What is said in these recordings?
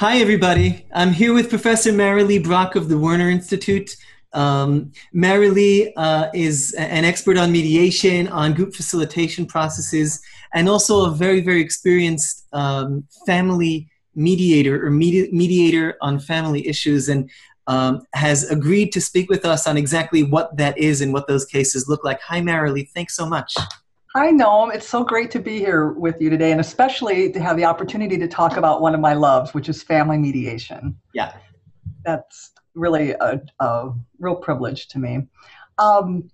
Hi, everybody. I'm here with Professor Marilee Brock of the Werner Institute. Marilee is an expert on mediation, on group facilitation processes, and also a very, very experienced family mediator or mediator on family issues, and has agreed to speak with us on exactly what that is and what those cases look like. Hi, Marilee. Thanks so much. Hi, Noam. It's so great to be here with you today, and especially to have the opportunity to talk about one of my loves, which is family mediation. Yeah. That's really a real privilege to me. When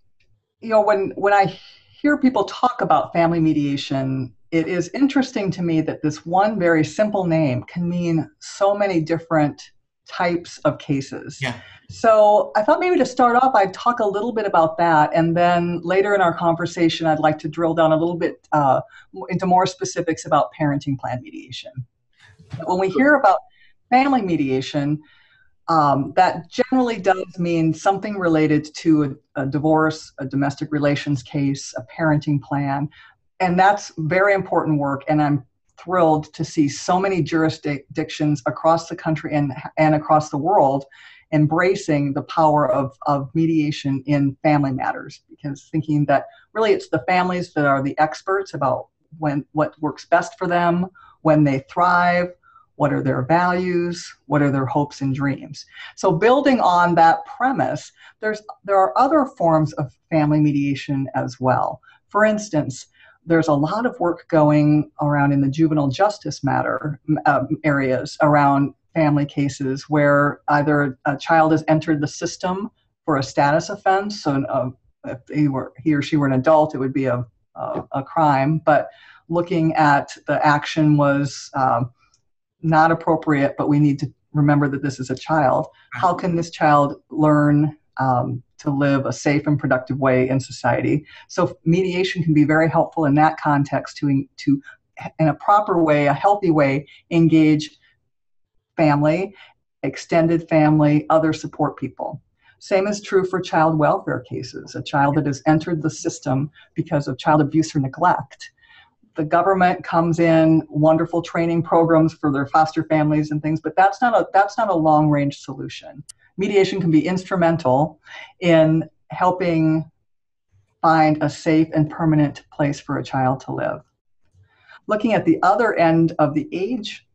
I hear people talk about family mediation, it is interesting to me that this one very simple name can mean so many different types of cases. Yeah. So I thought maybe to start off, I'd talk a little bit about that. And then later in our conversation, I'd like to drill down a little bit into more specifics about parenting plan mediation. When we hear about family mediation, that generally does mean something related to a divorce, a domestic relations case, a parenting plan. And that's very important work. And I'm thrilled to see so many jurisdictions across the country and across the world embracing the power of mediation in family matters, because thinking that really it's the families that are the experts about what works best for them, when they thrive, what are their values, what are their hopes and dreams. So building on that premise, there are other forms of family mediation as well. For instance, there's a lot of work going around in the juvenile justice matter areas around family cases where either a child has entered the system for a status offense. So if he or she were an adult, it would be a crime. But looking at the action was not appropriate, but we need to remember that this is a child. How can this child learn to live a safe and productive way in society? So mediation can be very helpful in that context to in a proper way, a healthy way, engage family, extended family, other support people. Same is true for child welfare cases, a child that has entered the system because of child abuse or neglect. The government comes in, wonderful training programs for their foster families and things, but that's not a long-range solution. Mediation can be instrumental in helping find a safe and permanent place for a child to live. Looking at the other end of the age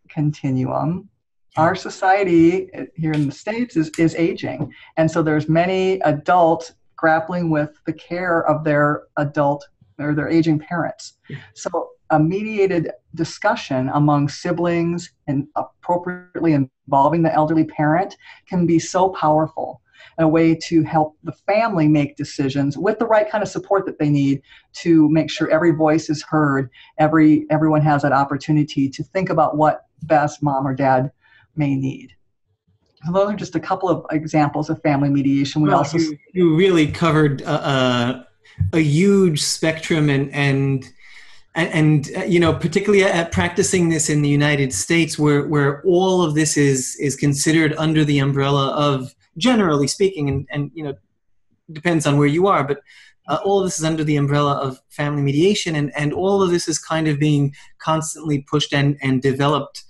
continuum, our society here in the States is aging. And so there's many adults grappling with the care of their adult or their aging parents. So a mediated discussion among siblings and appropriately involving the elderly parent can be so powerful, a way to help the family make decisions with the right kind of support that they need to make sure every voice is heard, everyone has that opportunity to think about what best mom or dad may need. So those are just a couple of examples of family mediation. You really covered a huge spectrum, and particularly at practicing this in the United States, where all of this is considered under the umbrella of, generally speaking, and depends on where you are, but all of this is under the umbrella of family mediation, and all of this is kind of being constantly pushed and developed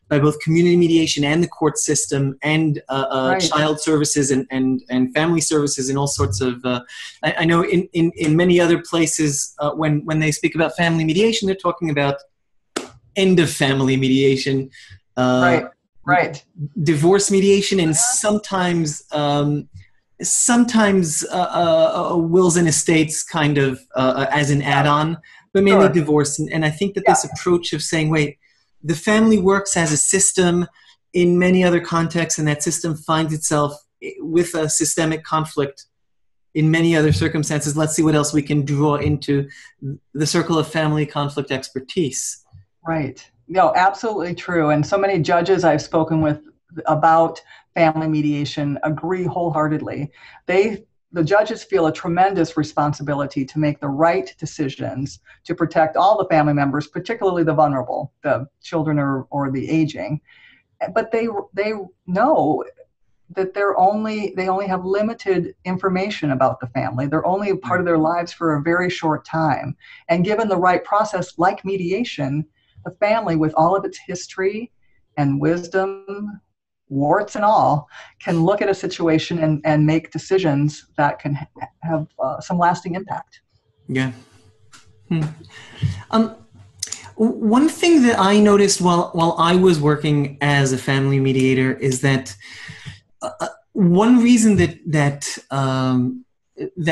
by both community mediation and the court system and Right. child services and family services and all sorts of. I know in many other places when they speak about family mediation, they're talking about end of family mediation, Right. divorce mediation, and sometimes wills and estates kind of as an add-on, but mainly Sure. divorce. And I think that this approach of saying, wait, the family works as a system in many other contexts, and that system finds itself with a systemic conflict in many other circumstances. Let's see what else we can draw into the circle of family conflict expertise. Right. No, absolutely true. And so many judges I've spoken with about family mediation agree wholeheartedly. The judges feel a tremendous responsibility to make the right decisions to protect all the family members, particularly the vulnerable, the children or the aging. But they know that they only have limited information about the family. They're only a part of their lives for a very short time. And given the right process like mediation, the family, with all of its history and wisdom, warts and all, can look at a situation and make decisions that can have some lasting impact. Yeah. Um, One thing that I noticed while I was working as a family mediator is that one reason that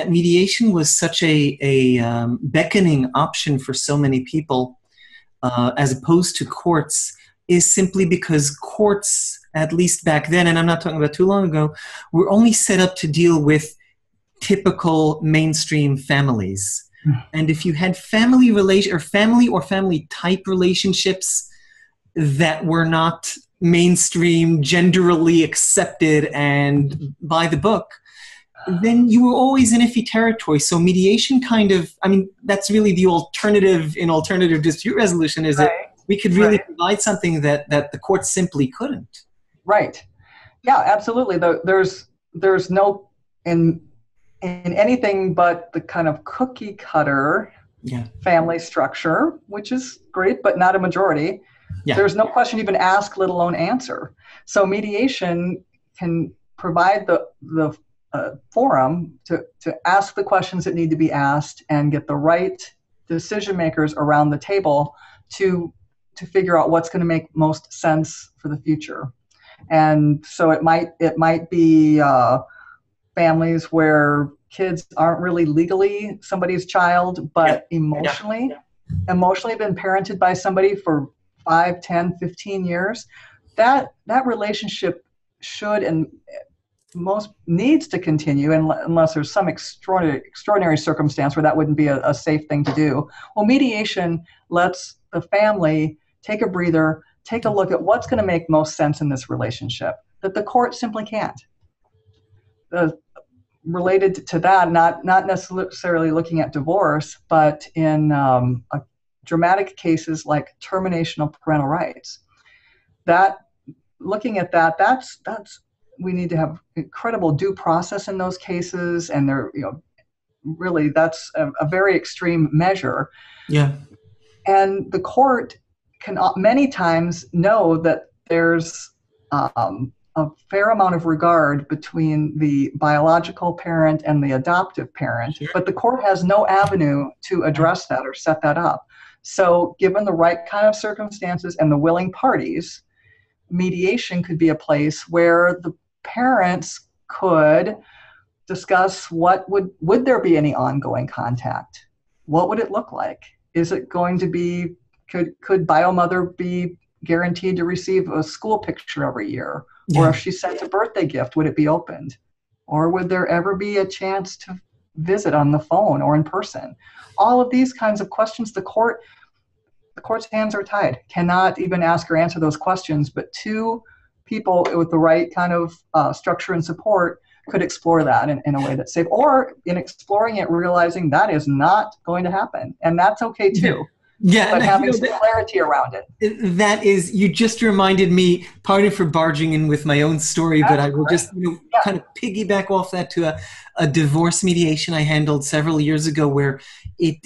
mediation was such a beckoning option for so many people, as opposed to courts, is simply because courts, at least back then, and I'm not talking about too long ago, were only set up to deal with typical mainstream families. And if you had family or family type relationships that were not mainstream, genderly accepted and by the book, then you were always in iffy territory. So mediation that's really the alternative in alternative dispute resolution, is that we could really provide something that the court simply couldn't. Right. Yeah, absolutely. There's no, in anything but the kind of cookie cutter family structure, which is great, but not a majority. Yeah. There's no question even ask, let alone answer. So mediation can provide the forum to ask the questions that need to be asked and get the right decision makers around the table to figure out what's going to make most sense for the future. And so it might be families where kids aren't really legally somebody's child, but emotionally been parented by somebody for 5, 10, 15 years. That relationship should and most needs to continue unless there's some extraordinary circumstance where that wouldn't be a safe thing to do. Well, mediation lets the family take a breather, take a look at what's going to make most sense in this relationship that the court simply can't. Related to that, not necessarily looking at divorce, but in dramatic cases like termination of parental rights. Looking at that's we need to have incredible due process in those cases, and really that's a very extreme measure. Yeah. And the court can many times know that there's a fair amount of regard between the biological parent and the adoptive parent, but the court has no avenue to address that or set that up. So given the right kind of circumstances and the willing parties, mediation could be a place where the parents could discuss would there be any ongoing contact? What would it look like? Is it going to be, could biomother be guaranteed to receive a school picture every year? Or if she sent a birthday gift, would it be opened? Or would there ever be a chance to visit on the phone or in person? All of these kinds of questions, the court's hands are tied, cannot even ask or answer those questions, but two people with the right kind of structure and support could explore that in a way that's safe, or in exploring it, realizing that is not going to happen. And that's okay too. Yeah, but having some clarity around it. That is, you just reminded me, pardon for barging in with my own story, but I will just kind of piggyback off that to a divorce mediation I handled several years ago, where it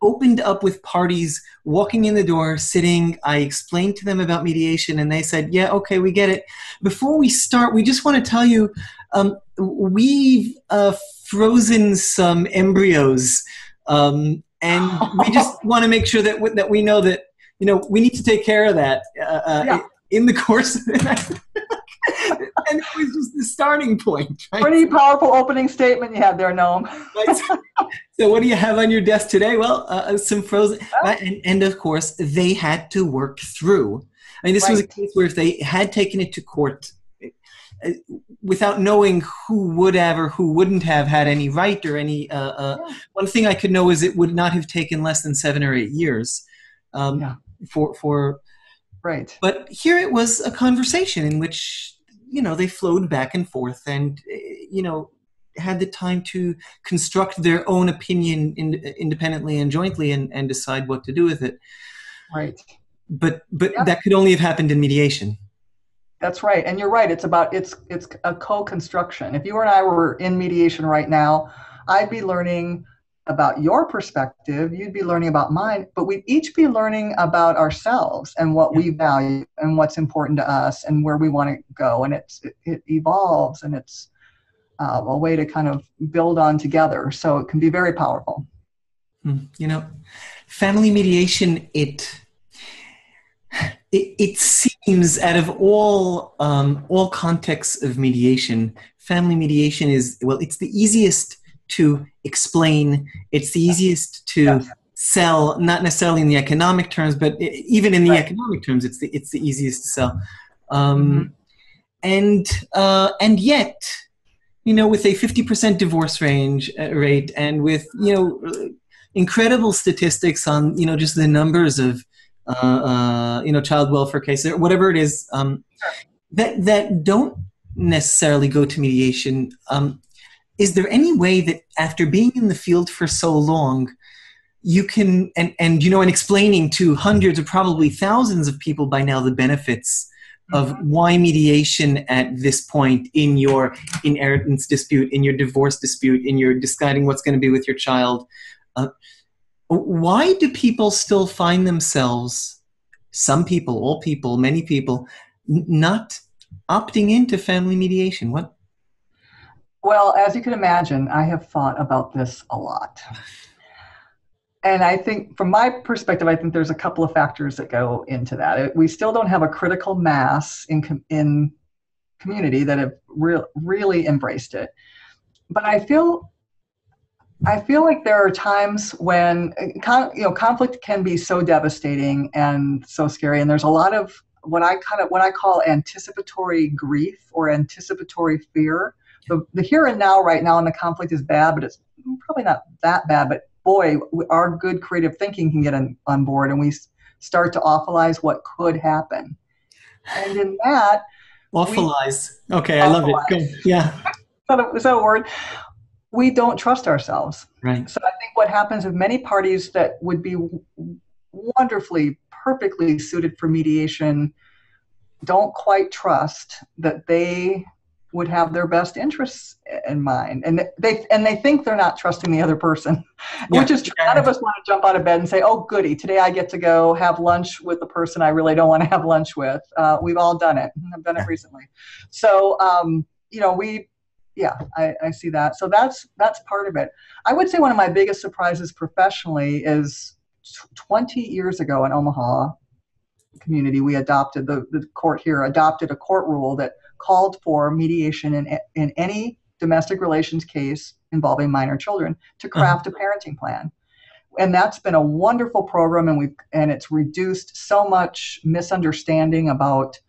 opened up with parties walking in the door, sitting. I explained to them about mediation, and they said, yeah, okay, we get it. Before we start, we just want to tell you, we've frozen some embryos, and we just want to make sure that we know that, we need to take care of that in the course of it. And it was just the starting point. Right? Pretty powerful opening statement you had there, Noam. Right. So what do you have on your desk today? Well, some frozen. And of course, they had to work through. I mean, this was a case where if they had taken it to court without knowing who would have or who wouldn't have had any right or any, one thing I could know is it would not have taken less than 7 or 8 years for. Right. But here it was a conversation in which, they flowed back and forth and, had the time to construct their own opinion independently and jointly and decide what to do with it. Right. But that could only have happened in mediation. That's right. And you're right. It's a co-construction. If you and I were in mediation right now, I'd be learning about your perspective, you'd be learning about mine, but we'd each be learning about ourselves and what we value and what's important to us and where we want to go. And it evolves, and it's a way to kind of build on together. So it can be very powerful. You know, family mediation, it seems, out of all contexts of mediation, family mediation is, well, it's the easiest to explain. It's the easiest to sell, not necessarily in the economic terms, but even in the economic terms, it's the easiest to sell. And yet, you know, with a 50% divorce rate, and with, you know, incredible statistics on, you know, just the numbers of you know, child welfare cases, or whatever it is, that don't necessarily go to mediation. Is there any way that, after being in the field for so long, you can, and you know, and explaining to hundreds or probably thousands of people by now the benefits of why mediation at this point in your inheritance dispute, in your divorce dispute, in your deciding what's going to be with your child, why do people still find themselves, some people, all people, many people, not opting into family mediation? What? Well, as you can imagine, I have thought about this a lot. And I think, from my perspective, I think there's a couple of factors that go into that. We still don't have a critical mass in community that have really embraced it. But I feel like there are times when conflict can be so devastating and so scary, and there's a lot of what I call anticipatory grief or anticipatory fear. The here and now, right now, and the conflict is bad, but it's probably not that bad. But boy, our good creative thinking can get on board, and we start to awfulize what could happen. And in that, awfulize. Okay, I love it. Go. Yeah. Is that a word? We don't trust ourselves. Right. So I think what happens with many parties that would be wonderfully, perfectly suited for mediation don't quite trust that they would have their best interests in mind. And they think they're not trusting the other person, which is true. None of us want to jump out of bed and say, oh, goody, today I get to go have lunch with the person I really don't want to have lunch with. We've all done it. I've done it recently. So, you know, I see that. So that's part of it. I would say one of my biggest surprises professionally is 20 years ago in Omaha community, we adopted, the court here adopted a court rule that called for mediation in any domestic relations case involving minor children to craft a parenting plan. And that's been a wonderful program, and it's reduced so much misunderstanding about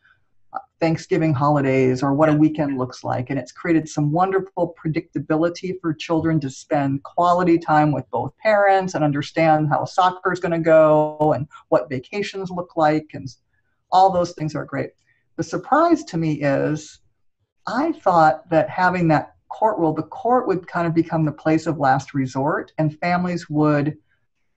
Thanksgiving holidays or what a weekend looks like. And it's created some wonderful predictability for children to spend quality time with both parents and understand how soccer is going to go and what vacations look like. And all those things are great. The surprise to me is I thought that having that court rule, the court would kind of become the place of last resort, and families would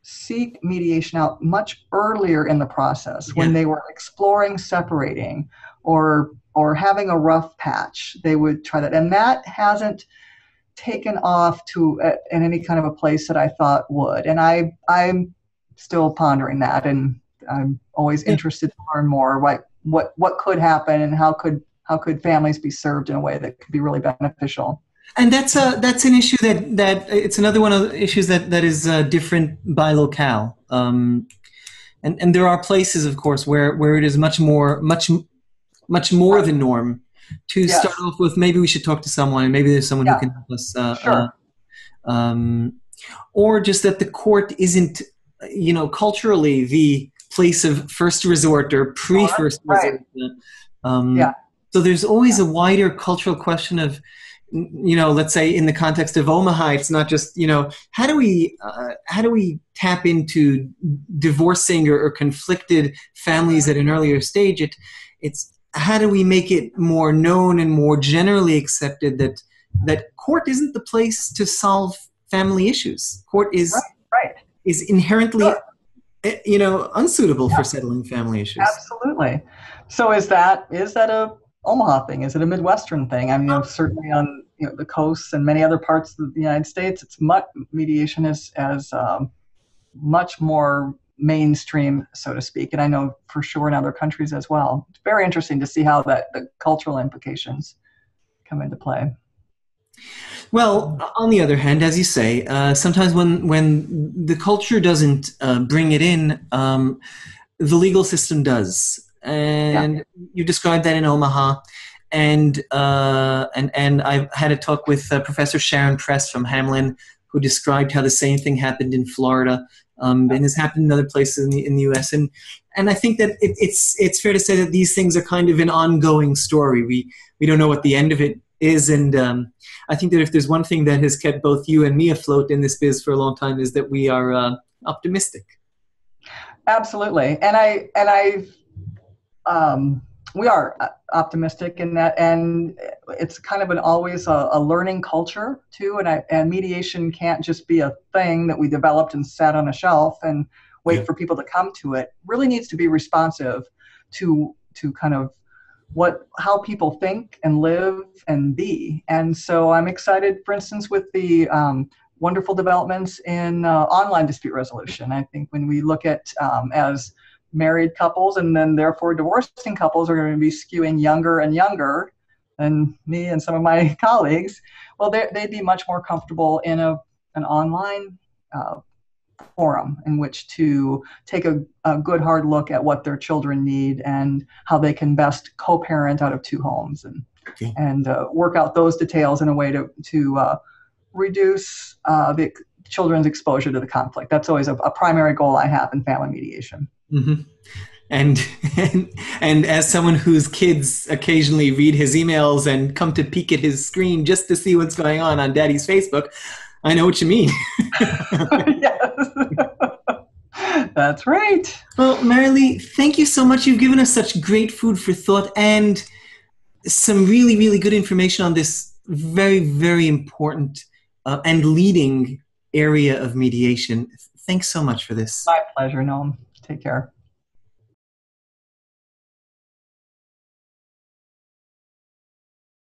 seek mediation out much earlier in the process when they were exploring separating or having a rough patch. They would try that. And that hasn't taken off in any kind of a place that I thought would. And I'm still pondering that, and I'm always interested to learn more what could happen and how could families be served in a way that could be really beneficial. And that's an issue that it's another one of the issues that is different by locale. And there are places, of course, where it is much more the norm to start off with. Maybe we should talk to someone, and maybe there's someone who can help us. Or just that the court isn't, culturally the place of first resort or pre-first resort. So there's always a wider cultural question of, let's say in the context of Omaha, it's not just, how do we tap into divorcing or conflicted families at an earlier stage? It's how do we make it more known and more generally accepted that court isn't the place to solve family issues. Court is inherently, unsuitable for settling family issues. Absolutely. So is that a Omaha thing? Is it a Midwestern thing? I mean, certainly on the coasts and many other parts of the United States, mediation is as much more mainstream, so to speak. And I know for sure in other countries as well. It's very interesting to see how the cultural implications come into play. Well, on the other hand, as you say, sometimes when the culture doesn't bring it in, the legal system does. And you described that in Omaha. And I've had a talk with Professor Sharon Press from Hamlin, who described how the same thing happened in Florida, and has happened in other places in the U.S. And I think that it's fair to say that these things are kind of an ongoing story. We don't know what the end of it is, and I think that if there's one thing that has kept both you and me afloat in this biz for a long time is that we are optimistic. Absolutely, we are optimistic in that, and it's kind of always a learning culture too. And mediation can't just be a thing that we developed and sat on a shelf and wait for people to come to it. Really needs to be responsive to kind of how people think and live and be. And so I'm excited, for instance, with the wonderful developments in online dispute resolution. I think when we look at as married couples and then therefore divorcing couples are going to be skewing younger and younger than me and some of my colleagues, well, they'd be much more comfortable in an online forum in which to take a good hard look at what their children need and how they can best co-parent out of two homes and work out those details in a way to reduce the children's exposure to the conflict. That's always a primary goal I have in family mediation. Mm-hmm. And as someone whose kids occasionally read his emails and come to peek at his screen just to see what's going on Daddy's Facebook, I know what you mean. Yes, that's right. Well, Marilee, thank you so much. You've given us such great food for thought and some really, really good information on this very, very important and leading area of mediation. Thanks so much for this. My pleasure, Noam. Take care.